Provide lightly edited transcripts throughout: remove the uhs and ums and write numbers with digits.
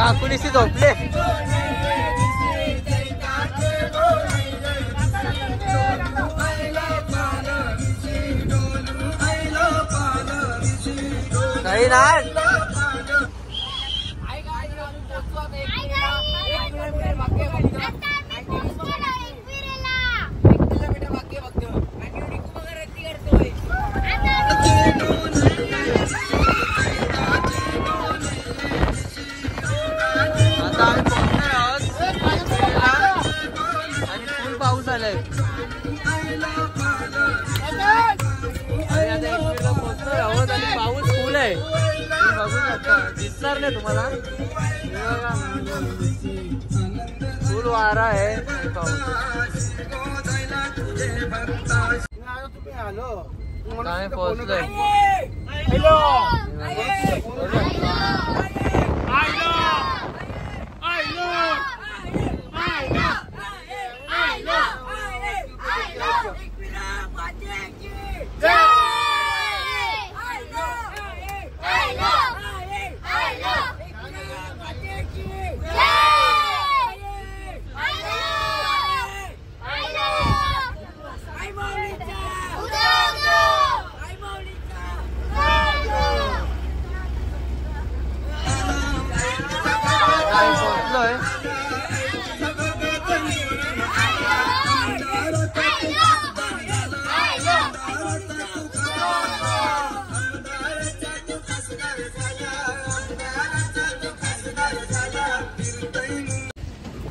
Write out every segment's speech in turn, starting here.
काकुनीशी झोपले. नाही ना पाऊस आलाय. पोहोचणार आहोत आणि पाऊस फुल आहे. बघू शकता, दिसणार नाही तुम्हाला. फुल वारा आहे. आम्ही पोहोचलोय.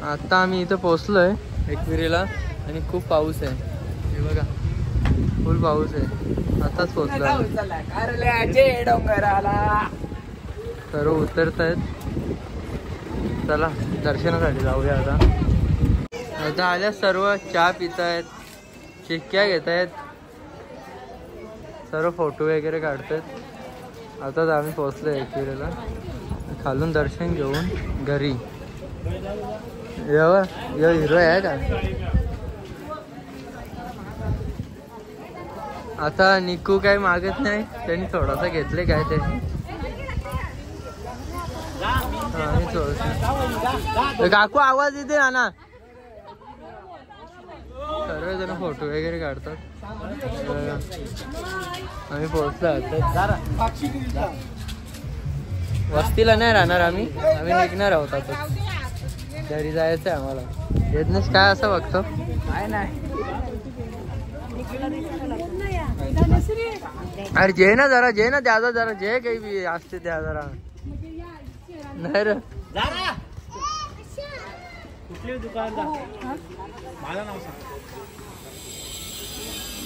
आता आम्ही इथं पोहोचलोय एकविरीला आणि खूप पाऊस आहे. हे बघा, फुल पाऊस आहे. आताच पोहोचलो. सर्व उतरत आहेत. चला दर्शनासाठी जाऊया. आता आल्या सर्व चहा पित आहेत, चिक्क्या घेत आहेत, सर्व फोटो वगैरे काढतात. आताच आम्ही पोहोचलो एकविरीला. खालून दर्शन घेऊन घरी. यो हिरो आहे का? आता निकू काही मागत नाही, त्यांनी थोडासा घेतले काय ते. काकू आवाज येते ना. सर्वजण फोटो वगैरे काढतात. आम्ही पोहोचलो आता. वस्तीला नाही राहणार आम्ही निघणार आहोत आता. घरी जायचंय आम्हाला. येतनेस काय असं बघतो. अरे जे ना जरा, जे ना द्या जरा, जे काही बी असते द्या जरा. नाही रे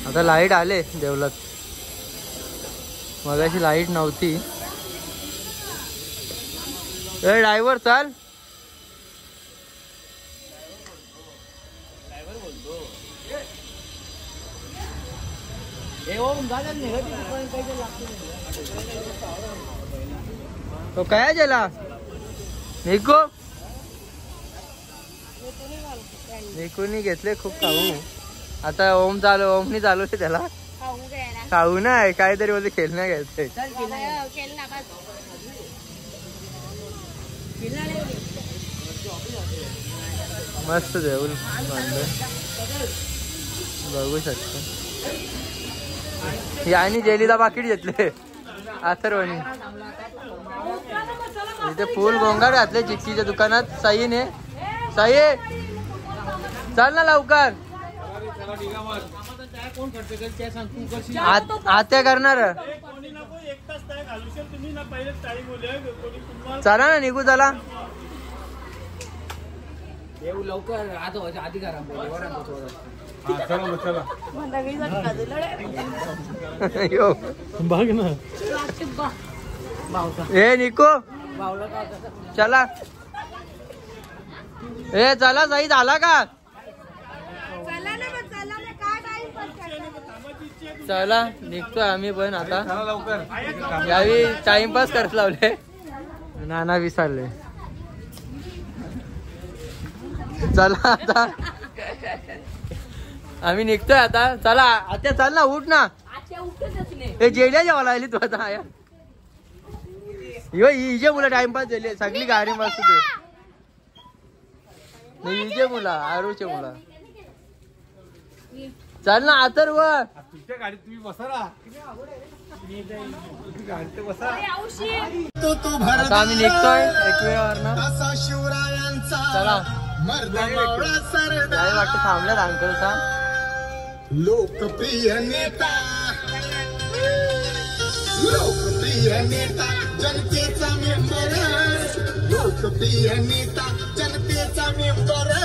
आता लाईट आले देवलात. मगाशी लाईट नव्हती. ड्रायव्हर चाल. तो काय गेला निको. निकूनी घेतले खूप खाऊ. आता ओमनी चालवते त्याला. खाऊ नाही काहीतरी बोलते खेळण्या घ्यायचंय. मस्त जेवण बघू शकतो. आणि जेलीला पाकिट घेतले अथर्वनी. इथे फुल गोंगाट घातले चिक्कीच्या दुकानात. साईने साई चल ना लवकर. आत्या करणार. चला ना निघू. चला लवकर आधी करा. बघ ना ए निको. चला ए चला. सही झाला का? चला निघतोय आम्ही पण आता. यावेळी टाइमपास करत लावले. नाना विसरले. चला आता आम्ही निघतोय आता. चला आता चल ना. उठ ना. हे जेवल्या जेवायला आली तू आता. हिजे मुलं टाइमपास झाले सगळी गाडी मस्त हिजे मुला आरूचे मुला चल ना आतर वर तुमच्या गाडीत तुम्ही बसा ना गाडीत बसा आता आम्ही निघतोय एकवेळेवर चला वाटतं थांबल्यात अंकलचा लोकप्रिय नेता जनतेचा मेंबर लोकप्रिय नेता जनतेचा मेंबर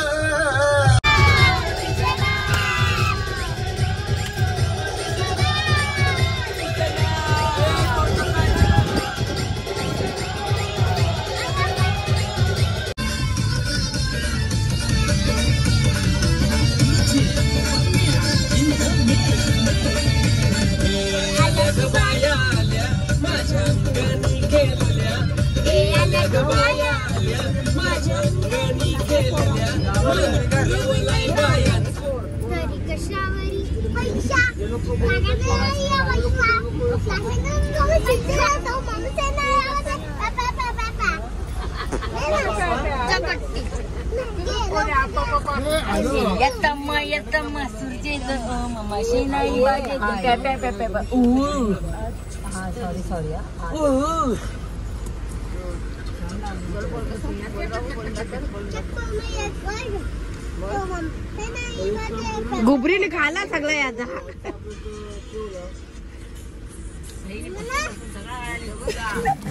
गुबरीने खाला सगळं याचा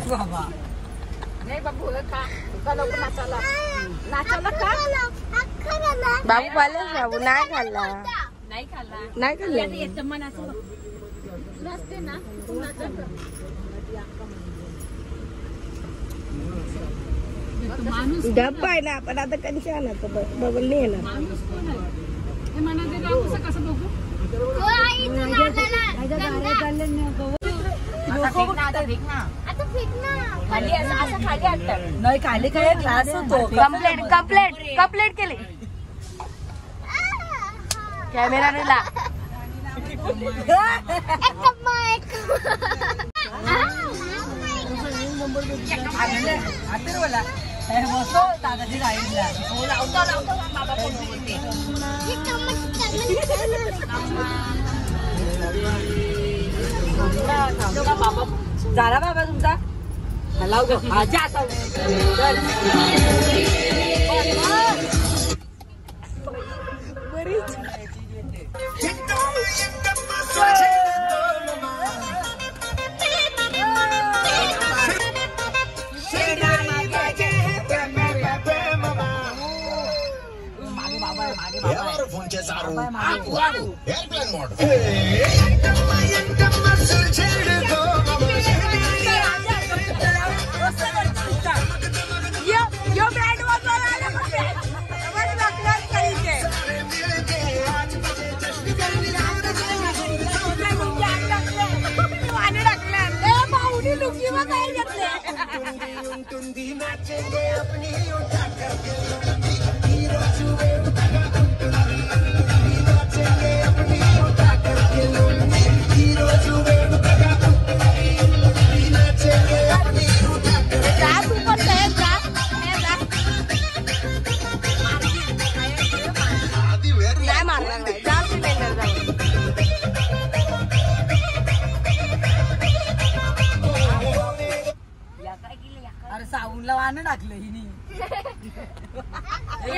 बाबा नाही बाबू बाबू पाले बाबू नाही खाल्ला नाही खाल्ला डब्बा आहे ना आपण आता कधी आणायचं बबल नाही येणार नाही खाली काय क्लास होतो कंप्लेंट केली कॅमेरा नेला दादाची राईडला झाला बाबा तुमचा हलाव साऊंडला वाहन टाकलं हिनी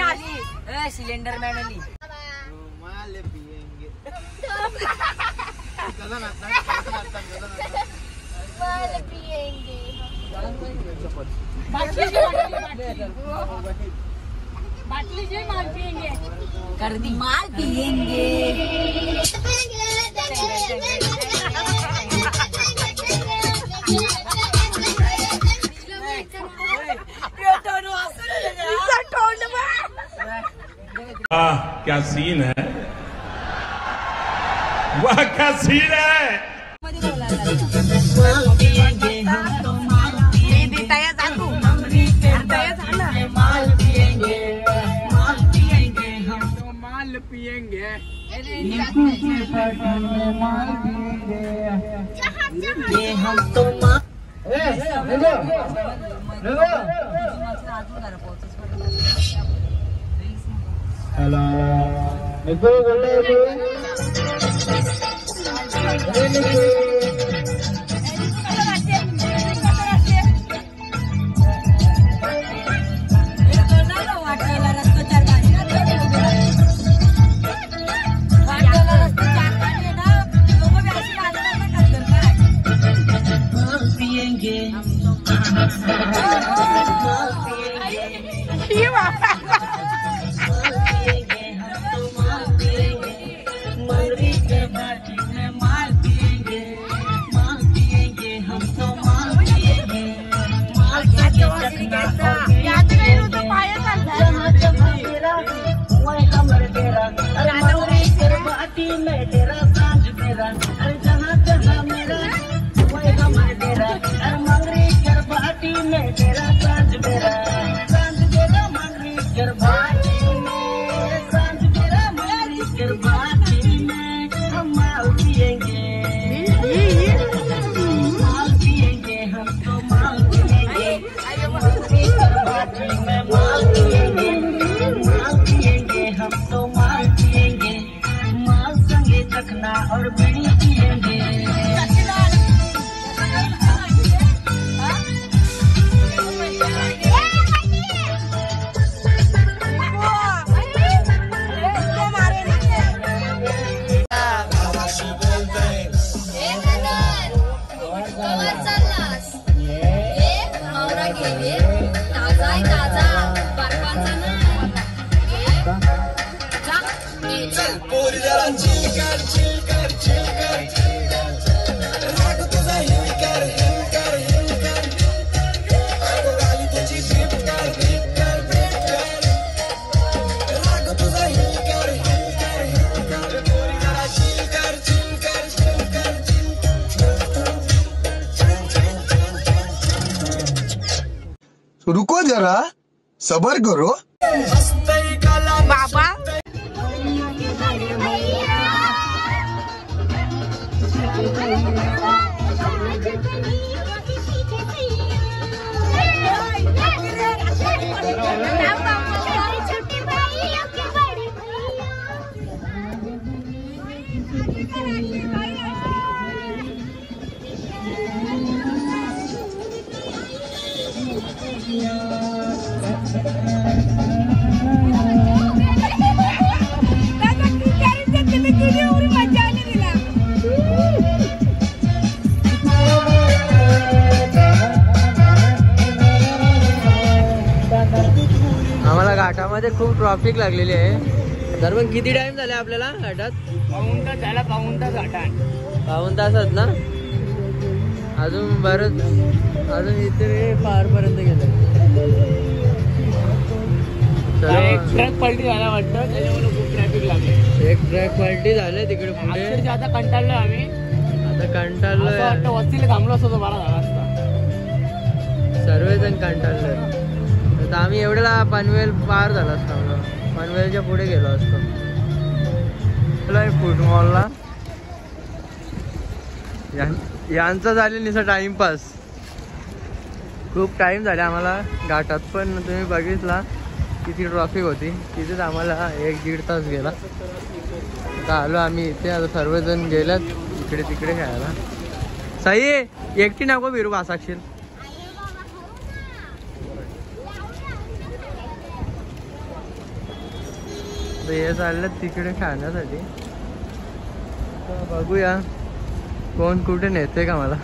आली सिलेंडर मॅन आली बाटली जे माल पिएंगे कर दी माल पिएंगे क्या सीन है वाह क्या सीन है माल पिएंगे हम तो और बीड़ी पिएंगे। रुको जरा सबर करो बाबा आम्हाला घाटामध्ये खूप ट्रॉफिक लागलेली आहे. तर पण किती टाइम झाले आपल्याला घाटात? पाऊण तास झाला, पाऊण तास घाटात. पाऊण तासात ना? अजून बरंच, अजून इथे पारपर्यंत गेलं. एक ट्रॅक पलटी झाला वाटतं, त्याच्यामुळे खूप ट्रॅफिक लागले. एक ट्रॅक पलटी झाले तिकडे पुढे. आता कंटाळलोय आम्ही. आता कंटाळलोय. वस्तीला थांबलो असतो तो बरा झाला असता. सर्वजण कंटाळलोय. तर आम्ही एवढ्याला पनवेल पार झाला असतो. पनवेलच्या पुढे गेलो असतो. फूड मॉलला यांचं झाले निसा टाइमपास. खूप टाइम झाले आम्हाला घाटात, पण तुम्ही बघितला किती ट्रॉफिक होती. तिथेच आम्हाला 1-1.5 तास गेला. आता आलो आम्ही इथे. आता सर्वजण गेल्यात इकडे तिकडे खेळायला. साई एकटी नको बिरू वासाक्षील. हे चाललं तिकडे खेळण्यासाठी. बघूया कोण कुठे नेते का मला.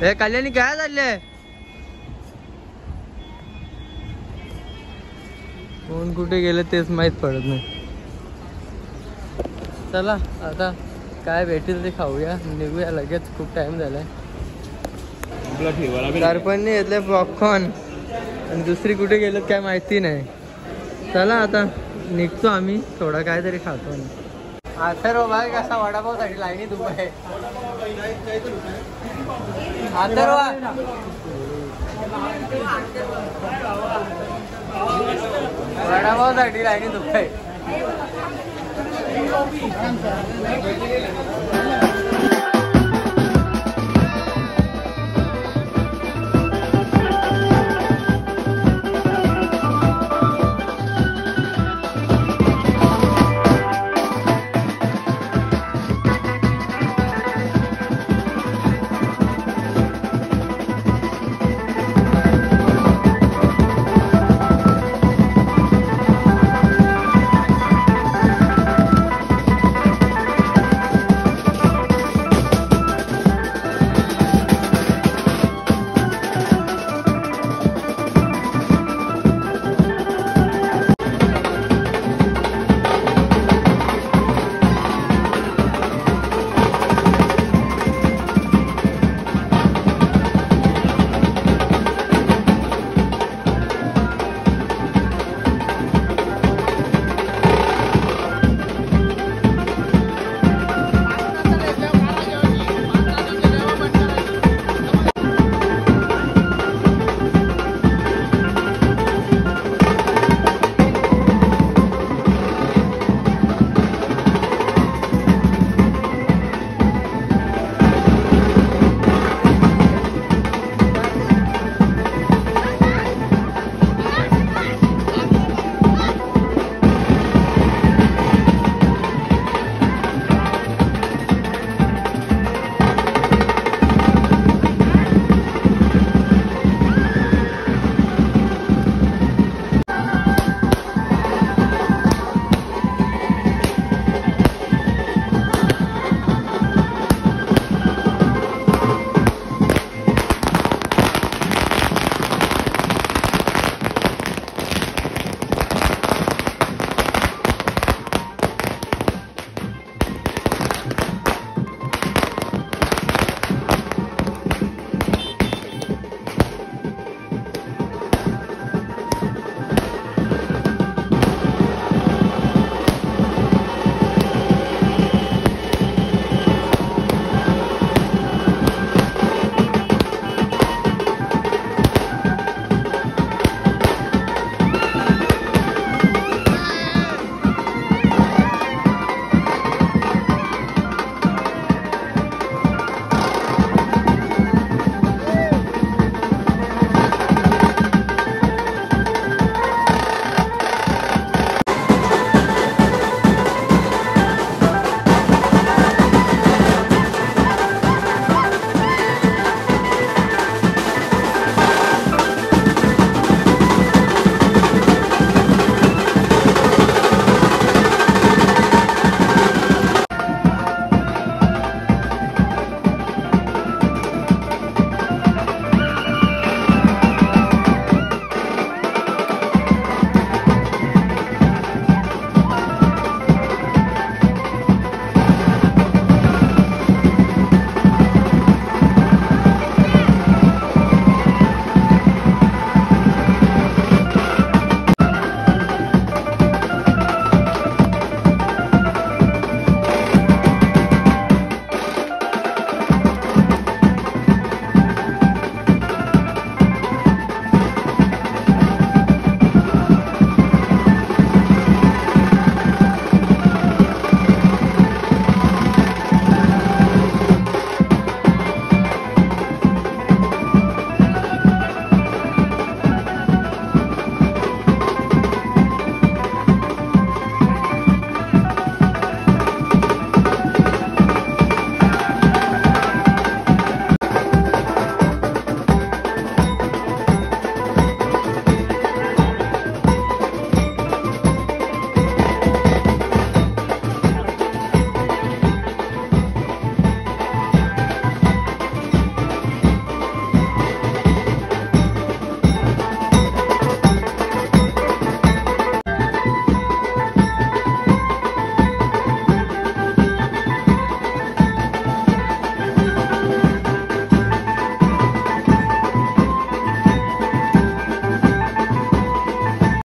हे कल्याणी काय चालले? कोण कुठे गेले तेच माहित पडत नाही. चला आता काय भेटेल ते खाऊया, निघूया लगेच. खूप टाइम झालाय. सरपंचने घेतले पॉपकॉर्न आणि दुसरी कुठे गेलो काय माहिती नाही. चला आता निघतो आम्ही. थोडा काहीतरी खातो. अथर्व बघ कसा वडापावसाठी लाईनीत उभा आहे. अथर्व वडापावसाठी लाईनीत उभा आहे.